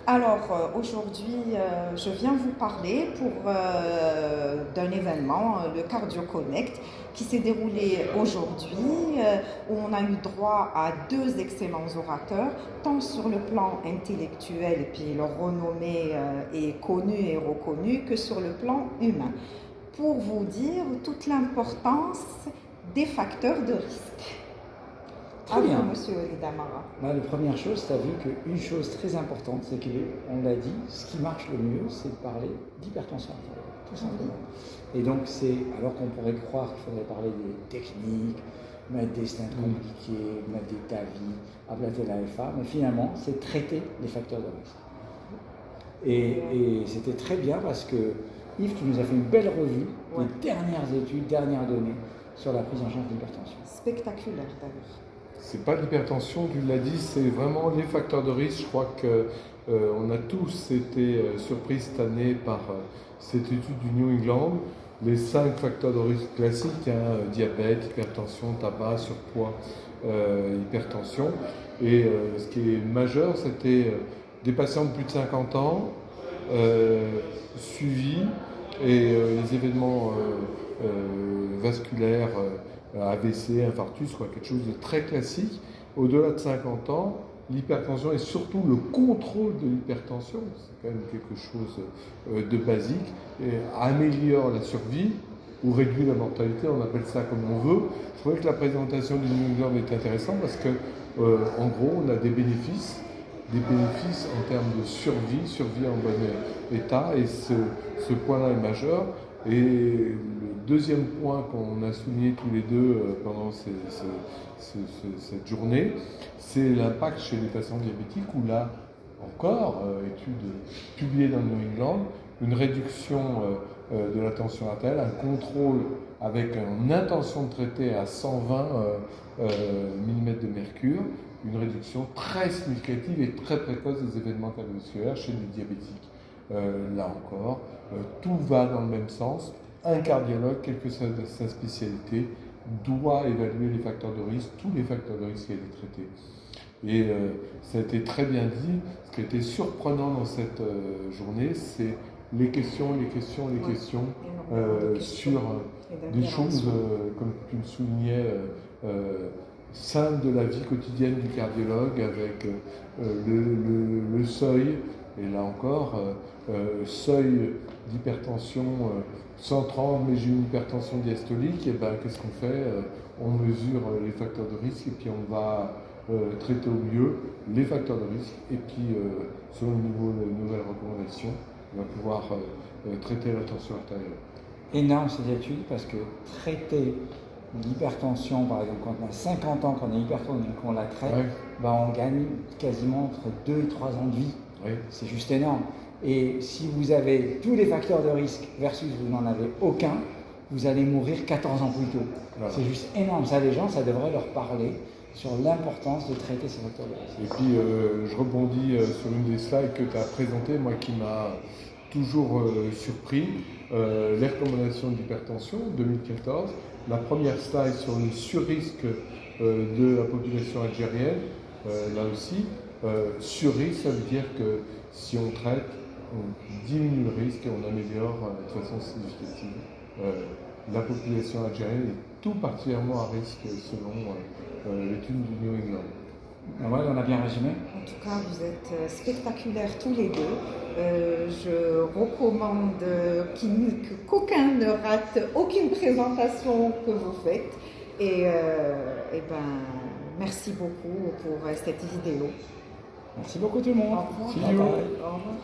Alors aujourd'hui, je viens vous parler d'un événement, le Cardio Connect, qui s'est déroulé aujourd'hui, où on a eu droit à deux excellents orateurs, tant sur le plan intellectuel, et puis leur renommée est connue et reconnue, que sur le plan humain, pour vous dire toute l'importance des facteurs de risque. Très bien. Monsieur Olidamara. La première chose, tu as vu qu'une chose très importante, c'est qu'on l'a dit, ce qui marche le mieux, c'est de parler d'hypertension artérielle, tout simplement. Et donc, alors qu'on pourrait croire qu'il faudrait parler des techniques, mettre des stents compliqués, mettre des TAVI, ablater la FA, mais finalement, c'est traiter les facteurs de risque. Et c'était très bien parce que Yves, tu nous as fait une belle revue des dernières études, dernières données sur la prise en charge de l'hypertension. Spectaculaire d'ailleurs. C'est pas l'hypertension, tu l'as dit, c'est vraiment les facteurs de risque. Je crois qu'on a tous été surpris cette année par cette étude du New England. Les 5 facteurs de risque classiques, diabète, hypertension, tabac, surpoids, hypertension. Et ce qui est majeur, c'était des patients de plus de 50 ans, suivis, et les événements vasculaires, AVC, infarctus, quelque chose de très classique. Au-delà de 50 ans, l'hypertension et surtout le contrôle de l'hypertension, c'est quand même quelque chose de basique, et améliore la survie ou réduit la mortalité, on appelle ça comme on veut. Je trouvais que la présentation du New England est intéressante parce que, en gros, on a des bénéfices en termes de survie en bon état, et ce point-là est majeur. Et le deuxième point qu'on a souligné tous les deux pendant cette journée, c'est l'impact chez les patients diabétiques, où là encore, étude publiée dans le New England, une réduction de la tension artérielle, un contrôle avec une intention de traiter à 120 mm de mercure, une réduction très significative et très précoce des événements cardiovasculaires chez les diabétiques. Là encore, tout va dans le même sens. Un cardiologue, quelle que soit sa spécialité, doit évaluer les facteurs de risque, tous les facteurs de risque et les traiter. Et ça a été très bien dit. Ce qui a été surprenant dans cette journée, c'est les questions sur des choses, comme tu le soulignais, simples de la vie quotidienne du cardiologue, avec le seuil. Et là encore, seuil d'hypertension 130, mais j'ai une hypertension diastolique, et ben qu'est-ce qu'on fait? On mesure les facteurs de risque et puis on va traiter au mieux les facteurs de risque, et puis selon les nouvelles recommandations, on va pouvoir traiter la tension artérielle. Énorme ces études, parce que traiter l'hypertension, par exemple, quand on a 50 ans, qu'on a hypertension et qu'on la traite, on gagne quasiment entre 2 et 3 ans de vie. C'est juste énorme. Et si vous avez tous les facteurs de risque versus vous n'en avez aucun, vous allez mourir 14 ans plus tôt. Voilà. C'est juste énorme. Ça, les gens, ça devrait leur parler sur l'importance de traiter ces facteurs de risque. Et puis, je rebondis sur une des slides que tu as présentées, moi qui m'a toujours surpris, les recommandations d'hypertension 2014. La première slide sur le surrisque de la population algérienne, là aussi. Sur-risque, ça veut dire que si on traite, on diminue le risque et on améliore de façon significative la population algérienne, est tout particulièrement à risque selon l'étude du New England. On a bien résumé. En tout cas, vous êtes spectaculaires tous les deux. Je recommande qu'aucun ne rate aucune présentation que vous faites. Et merci beaucoup pour cette vidéo. Merci beaucoup tout le monde. Au revoir. Au revoir.